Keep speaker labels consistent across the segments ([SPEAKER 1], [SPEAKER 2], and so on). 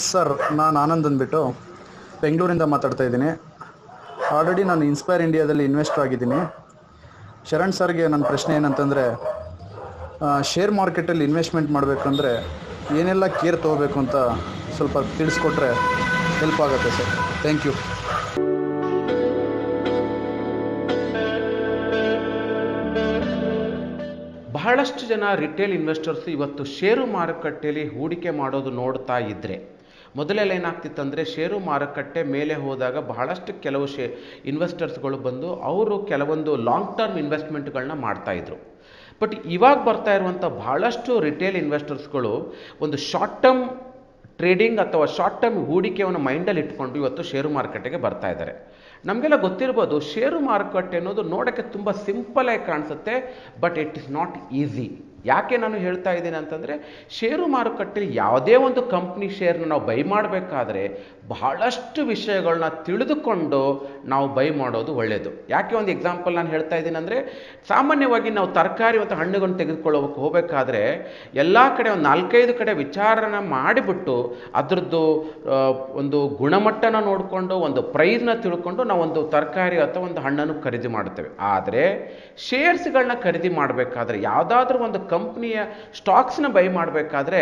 [SPEAKER 1] Sir, ನಾನು ಆನಂದ್ ಅಂದ್ಬಿಟ್ಟು ಬೆಂಗಳೂರಿಂದ ಮಾತಾಡ್ತಾ ಇದ್ದೀನಿ. ಆಲ್ರೆಡಿ ನಾನು ಇನ್ಸ್ಪೈರ್ ಇಂಡಿಯಾದಲ್ಲಿ ಇನ್ವೆಸ್ಟರ್ ಆಗಿದ್ದೀನಿ. ಶರಣ್ ಸರ್ಗೆ ನನ್ನ ಪ್ರಶ್ನೆ ಏನಂತಂದರೆ, ಶೇರ್ ಮಾರ್ಕೆಟಲ್ಲಿ ಇನ್ವೆಸ್ಟ್ಮೆಂಟ್ ಮಾಡಬೇಕಂದ್ರೆ ಏನೆಲ್ಲ ಕೇರ್ ತೊಗೋಬೇಕು ಅಂತ ಸ್ವಲ್ಪ ತಿಳಿಸ್ಕೊಟ್ರೆ ಹೆಲ್ಪ್ ಆಗುತ್ತೆ ಸರ್. Thank you.
[SPEAKER 2] ಬಹಳಷ್ಟು ಜನ ರಿಟೇಲ್ ಇನ್ವೆಸ್ಟರ್ಸ್ ಇವತ್ತು ಷೇರು ಮಾರುಕಟ್ಟೆಯಲ್ಲಿ ಹೂಡಿಕೆ ಮಾಡೋದು ನೋಡ್ತಾ ಇದ್ದರೆ, ಮೊದಲೆಲ್ಲ ಏನಾಗ್ತಿತ್ತಂದರೆ ಷೇರು ಮಾರುಕಟ್ಟೆ ಮೇಲೆ ಹೋದಾಗ ಬಹಳಷ್ಟು ಕೆಲವು ಇನ್ವೆಸ್ಟರ್ಸ್ಗಳು ಬಂದು ಅವರು ಕೆಲವೊಂದು ಲಾಂಗ್ ಟರ್ಮ್ ಇನ್ವೆಸ್ಟ್ಮೆಂಟ್ಗಳನ್ನ ಮಾಡ್ತಾಯಿದ್ರು. ಬಟ್ ಇವಾಗ ಬರ್ತಾ ಇರುವಂಥ ಬಹಳಷ್ಟು ರಿಟೇಲ್ ಇನ್ವೆಸ್ಟರ್ಸ್ಗಳು ಒಂದು ಶಾರ್ಟ್ ಟರ್ಮ್ ಟ್ರೇಡಿಂಗ್ ಅಥವಾ ಶಾರ್ಟ್ ಟರ್ಮ್ ಹೂಡಿಕೆಯನ್ನು ಮೈಂಡಲ್ಲಿ ಇಟ್ಕೊಂಡು ಇವತ್ತು ಷೇರು ಮಾರುಕಟ್ಟೆಗೆ ಬರ್ತಾ ಇದ್ದಾರೆ. ನಮಗೆಲ್ಲ ಗೊತ್ತಿರ್ಬೋದು, ಷೇರು ಮಾರುಕಟ್ಟೆ ಅನ್ನೋದು ನೋಡೋಕ್ಕೆ ತುಂಬ ಸಿಂಪಲಾಗಿ ಕಾಣಿಸುತ್ತೆ, but it is not easy. ಯಾಕೆ ನಾನು ಹೇಳ್ತಾ ಇದ್ದೀನಿ ಅಂತಂದರೆ, ಷೇರು ಮಾರುಕಟ್ಟೆಯಲ್ಲಿ ಯಾವುದೇ ಒಂದು ಕಂಪ್ನಿ ಶೇರ್ನ ನಾವು ಬೈ ಮಾಡಬೇಕಾದ್ರೆ ಬಹಳಷ್ಟು ವಿಷಯಗಳನ್ನ ತಿಳಿದುಕೊಂಡು ನಾವು ಬೈ ಮಾಡೋದು ಒಳ್ಳೆಯದು. ಯಾಕೆ ಒಂದು ಎಕ್ಸಾಂಪಲ್ ನಾನು ಹೇಳ್ತಾ ಇದ್ದೀನಿ ಅಂದರೆ, ಸಾಮಾನ್ಯವಾಗಿ ನಾವು ತರಕಾರಿ ಮತ್ತು ಹಣ್ಣುಗಳನ್ನು ತೆಗೆದುಕೊಳ್ಳೋಕೆ ಹೋಗಬೇಕಾದ್ರೆ ಎಲ್ಲ ಕಡೆ ಒಂದು 4-5 ಕಡೆ ವಿಚಾರನ ಮಾಡಿಬಿಟ್ಟು ಅದರದ್ದು ಒಂದು ಗುಣಮಟ್ಟನ ನೋಡಿಕೊಂಡು ಒಂದು ಪ್ರೈಸ್ನ ತಿಳ್ಕೊಂಡು ನಾವು ಒಂದು ತರಕಾರಿ ಅಥವಾ ಒಂದು ಹಣ್ಣನ್ನು ಖರೀದಿ ಮಾಡ್ತೇವೆ. ಆದರೆ ಶೇರ್ಸ್ಗಳನ್ನ ಖರೀದಿ ಮಾಡಬೇಕಾದ್ರೆ, ಯಾವುದಾದ್ರೂ ಒಂದು ಕಂಪ್ನಿಯ ಸ್ಟಾಕ್ಸ್ನ ಬೈ ಮಾಡಬೇಕಾದ್ರೆ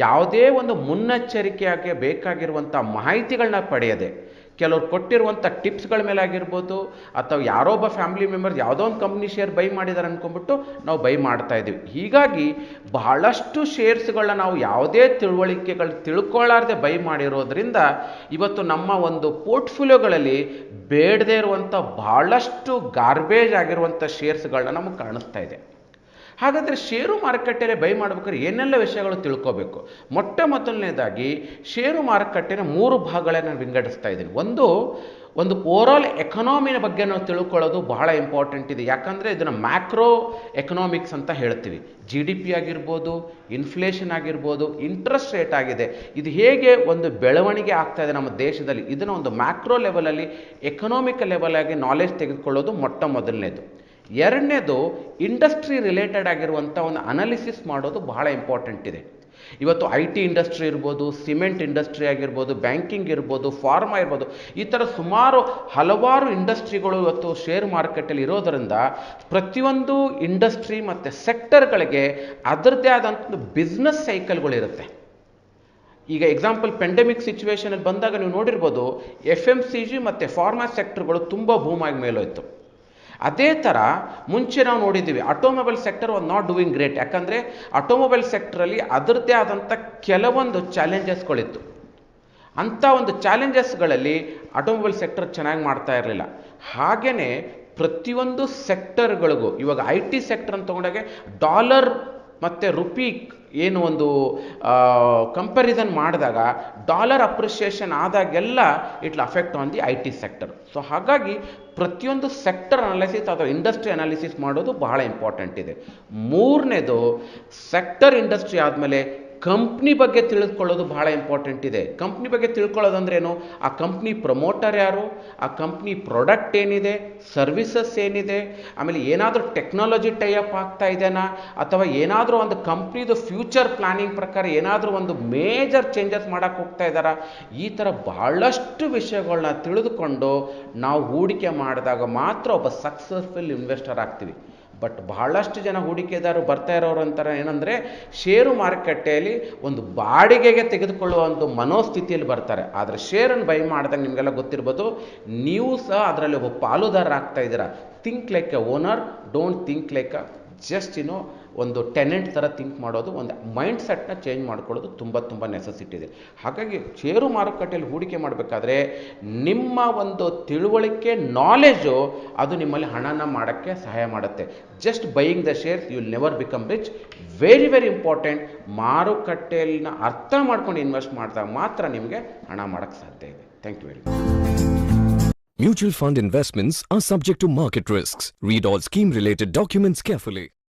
[SPEAKER 2] ಯಾವುದೇ ಒಂದು ಮುನ್ನೆಚ್ಚರಿಕೆಯಾಗಿ ಬೇಕಾಗಿರುವಂಥ ಮಾಹಿತಿಗಳನ್ನ ಪಡೆಯದೆ, ಕೆಲವ್ರು ಕೊಟ್ಟಿರುವಂಥ ಟಿಪ್ಸ್ಗಳ ಮೇಲೆ ಆಗಿರ್ಬೋದು ಅಥವಾ ಯಾರೋ ಒಬ್ಬ ಫ್ಯಾಮಿಲಿ ಮೆಂಬರ್ಸ್ ಯಾವುದೋ ಒಂದು ಕಂಪ್ನಿ ಶೇರ್ ಬೈ ಮಾಡಿದ್ದಾರೆ ಅಂದ್ಕೊಂಡ್ಬಿಟ್ಟು ನಾವು ಬೈ ಮಾಡ್ತಾ ಇದ್ದೀವಿ. ಹೀಗಾಗಿ ಬಹಳಷ್ಟು ಶೇರ್ಸ್ಗಳನ್ನ ನಾವು ಯಾವುದೇ ತಿಳುವಳಿಕೆಗಳು ತಿಳ್ಕೊಳ್ಳಾರ್ದೆ ಬೈ ಮಾಡಿರೋದ್ರಿಂದ ಇವತ್ತು ನಮ್ಮ ಒಂದು ಪೋರ್ಟ್ಫೋಲಿಯೋಗಳಲ್ಲಿ ಬೇಡದೇ ಇರುವಂಥ ಬಹಳಷ್ಟು ಗಾರ್ಬೇಜ್ ಆಗಿರುವಂಥ ಶೇರ್ಸ್ಗಳನ್ನ ನಮಗೆ ಕಾಣಿಸ್ತಾ ಇದೆ. ಹಾಗಾದರೆ ಷೇರು ಮಾರುಕಟ್ಟೆಯಲ್ಲಿ ಬೈ ಮಾಡಬೇಕಾದ್ರೆ ಏನೆಲ್ಲ ವಿಷಯಗಳು ತಿಳ್ಕೋಬೇಕು? ಮೊದಲನೇದಾಗಿ ಷೇರು ಮಾರುಕಟ್ಟೆನ 3 ಭಾಗಗಳನ್ನು ನಾನು ವಿಂಗಡಿಸ್ತಾ ಇದ್ದೀನಿ. ಒಂದು ಓವರಾಲ್ ಎಕನಾಮಿನ ಬಗ್ಗೆ ನಾವು ತಿಳ್ಕೊಳ್ಳೋದು ಬಹಳ ಇಂಪಾರ್ಟೆಂಟ್ ಇದೆ. ಯಾಕಂದರೆ ಇದನ್ನು ಮ್ಯಾಕ್ರೋ ಎಕನಾಮಿಕ್ಸ್ ಅಂತ ಹೇಳ್ತೀವಿ. GDP ಆಗಿರ್ಬೋದು, ಇನ್ಫ್ಲೇಷನ್ ಆಗಿರ್ಬೋದು, ಇಂಟ್ರೆಸ್ಟ್ ರೇಟ್ ಆಗಿದೆ, ಇದು ಹೇಗೆ ಒಂದು ಬೆಳವಣಿಗೆ ಆಗ್ತಾ ಇದೆ ನಮ್ಮ ದೇಶದಲ್ಲಿ, ಇದನ್ನು ಒಂದು ಮ್ಯಾಕ್ರೋ ಲೆವೆಲಲ್ಲಿ ಎಕನಾಮಿಕ್ ಲೆವೆಲ್ ಆಗಿ ನಾಲೆಜ್ ತೆಗೆದುಕೊಳ್ಳೋದು ಮೊದಲನೇದು. ಎರಡನೇದು, ಇಂಡಸ್ಟ್ರಿ ರಿಲೇಟೆಡ್ ಆಗಿರುವಂಥ ಒಂದು ಅನಾಲಿಸಿಸ್ ಮಾಡೋದು ಬಹಳ ಇಂಪಾರ್ಟೆಂಟ್ ಇದೆ. ಇವತ್ತು IT ಇಂಡಸ್ಟ್ರಿ ಇರ್ಬೋದು, ಸಿಮೆಂಟ್ ಇಂಡಸ್ಟ್ರಿ ಆಗಿರ್ಬೋದು, ಬ್ಯಾಂಕಿಂಗ್ ಇರ್ಬೋದು, ಫಾರ್ಮಾ ಇರ್ಬೋದು, ಈ ಥರ ಹಲವಾರು ಇಂಡಸ್ಟ್ರಿಗಳು ಇವತ್ತು ಶೇರ್ ಮಾರ್ಕೆಟಲ್ಲಿ ಇರೋದರಿಂದ ಪ್ರತಿಯೊಂದು ಇಂಡಸ್ಟ್ರಿ ಮತ್ತು ಸೆಕ್ಟರ್ಗಳಿಗೆ ಅದರದ್ದೇ ಆದಂಥ ಬಿಸ್ನೆಸ್ ಸೈಕಲ್ಗಳಿರುತ್ತೆ. ಈಗ ಎಕ್ಸಾಂಪಲ್ ಪೆಂಡೆಮಿಕ್ ಸಿಚುವೇಶನಲ್ಲಿ ಬಂದಾಗ ನೀವು ನೋಡಿರ್ಬೋದು, FMCG ಮತ್ತು ಫಾರ್ಮಾ ಸೆಕ್ಟರ್ಗಳು ತುಂಬ ಬೂಮಾಗಿ ಮೇಲೋಯ್ತು. ಅದೇ ಥರ ಮುಂಚೆ ನಾವು ನೋಡಿದ್ದೀವಿ, automobile sector was not doing great. ಯಾಕಂದರೆ ಆಟೋಮೊಬೈಲ್ ಸೆಕ್ಟ್ರಲ್ಲಿ ಅದರದ್ದೇ ಆದಂಥ ಕೆಲವೊಂದು ಚಾಲೆಂಜಸ್ಗಳಿತ್ತು. ಅಂಥ ಒಂದು ಚಾಲೆಂಜಸ್ಗಳಲ್ಲಿ ಆಟೋಮೊಬೈಲ್ ಸೆಕ್ಟರ್ ಚೆನ್ನಾಗಿ ಮಾಡ್ತಾ ಇರಲಿಲ್ಲ. ಹಾಗೆಯೇ ಪ್ರತಿಯೊಂದು ಸೆಕ್ಟರ್ಗಳಿಗೂ, ಇವಾಗ IT ಸೆಕ್ಟರ್ ಅಂತ ತಗೊಂಡಾಗೆ ಡಾಲರ್ ಮತ್ತು ರುಪಿ ಏನು ಒಂದು ಕಂಪ್ಯಾರಿಸನ್ ಮಾಡಿದಾಗ ಡಾಲರ್ ಅಪ್ರಿಷಿಯೇಷನ್ ಆದಾಗೆಲ್ಲ it will affect on the IT sector. So ಹಾಗಾಗಿ ಪ್ರತಿಯೊಂದು ಸೆಕ್ಟರ್ ಅನಾಲಿಸಿಸ್ ಅಥವಾ ಇಂಡಸ್ಟ್ರಿ ಅನಾಲಿಸಿಸ್ ಮಾಡೋದು ಬಹಳ ಇಂಪಾರ್ಟೆಂಟ್ ಇದೆ. ಮೂರನೇದು, ಸೆಕ್ಟರ್ ಇಂಡಸ್ಟ್ರಿ ಆದಮೇಲೆ ಕಂಪ್ನಿ ಬಗ್ಗೆ ತಿಳಿದುಕೊಳ್ಳೋದು ಬಹಳ ಇಂಪಾರ್ಟೆಂಟ್ ಇದೆ. ಕಂಪ್ನಿ ಬಗ್ಗೆ ತಿಳ್ಕೊಳ್ಳೋದಂದ್ರೆ ಏನು? ಆ ಕಂಪ್ನಿ ಪ್ರಮೋಟರ್ ಯಾರು, ಆ ಕಂಪ್ನಿ ಪ್ರಾಡಕ್ಟ್ ಏನಿದೆ, ಸರ್ವಿಸಸ್ ಏನಿದೆ, ಆಮೇಲೆ ಏನಾದರೂ ಟೆಕ್ನಾಲಜಿ ಟೈಅಪ್ ಆಗ್ತಾ ಇದೆನಾ, ಅಥವಾ ಏನಾದರೂ ಒಂದು ಕಂಪ್ನಿದು ಫ್ಯೂಚರ್ ಪ್ಲಾನಿಂಗ್ ಪ್ರಕಾರ ಏನಾದರೂ ಒಂದು ಮೇಜರ್ ಚೇಂಜಸ್ ಮಾಡೋಕ್ಕೆ ಹೋಗ್ತಾ ಇದ್ದಾರಾ, ಈ ಥರ ಬಹಳಷ್ಟು ವಿಷಯಗಳನ್ನ ತಿಳಿದುಕೊಂಡು ನಾವು ಹೂಡಿಕೆ ಮಾಡಿದಾಗ ಮಾತ್ರ ಒಬ್ಬ ಸಕ್ಸಸ್ಫುಲ್ ಇನ್ವೆಸ್ಟರ್ ಆಗ್ತೀವಿ. ಬಟ್ ಬಹಳಷ್ಟು ಜನ ಹೂಡಿಕೆದಾರರು ಬರ್ತಾ ಇರೋರು ಅಂತಾರೆ ಏನಂದರೆ, ಷೇರು ಮಾರುಕಟ್ಟೆಯಲ್ಲಿ ಒಂದು ಬಾಡಿಗೆಗೆ ತೆಗೆದುಕೊಳ್ಳುವ ಒಂದು ಮನೋಸ್ಥಿತಿಯಲ್ಲಿ ಬರ್ತಾರೆ. ಆದರೆ ಶೇರನ್ನು ಬೈ ಮಾಡಿದಾಗ ನಿಮಗೆಲ್ಲ ಗೊತ್ತಿರ್ಬೋದು, ನೀವು ಸಹ ಅದರಲ್ಲಿ ಒಬ್ಬ ಪಾಲುದಾರ ಆಗ್ತಾ ಇದ್ದೀರಾ. Think like A owner, don't think like a just ಒಂದು ಟೆನೆಂಟ್ ಥರ ಥಿಂಕ್ ಮಾಡೋದು, ಒಂದು ಮೈಂಡ್ ಸೆಟ್ನ ಚೇಂಜ್ ಮಾಡ್ಕೊಳ್ಳೋದು ತುಂಬ ನೆಸೆಸಿಟಿ ಇದೆ. ಹಾಗಾಗಿ ಷೇರು ಮಾರುಕಟ್ಟೆಯಲ್ಲಿ ಹೂಡಿಕೆ ಮಾಡಬೇಕಾದ್ರೆ ನಿಮ್ಮ ಒಂದು ತಿಳುವಳಿಕೆ, ನಾಲೆಜು ಅದು ನಿಮ್ಮಲ್ಲಿ ಹಣನ ಮಾಡೋಕ್ಕೆ ಸಹಾಯ ಮಾಡುತ್ತೆ. Just buying the shares you will never become rich. Very important. ಮಾರುಕಟ್ಟೆಯಲ್ಲಿನ ಅರ್ಥ ಮಾಡ್ಕೊಂಡು ಇನ್ವೆಸ್ಟ್ ಮಾಡಿದಾಗ ಮಾತ್ರ ನಿಮಗೆ ಹಣ ಮಾಡೋಕ್ಕೆ ಸಾಧ್ಯ ಇದೆ. Thank you very much.
[SPEAKER 3] Mutual fund investments are subject to market risks. Read all scheme-related documents carefully.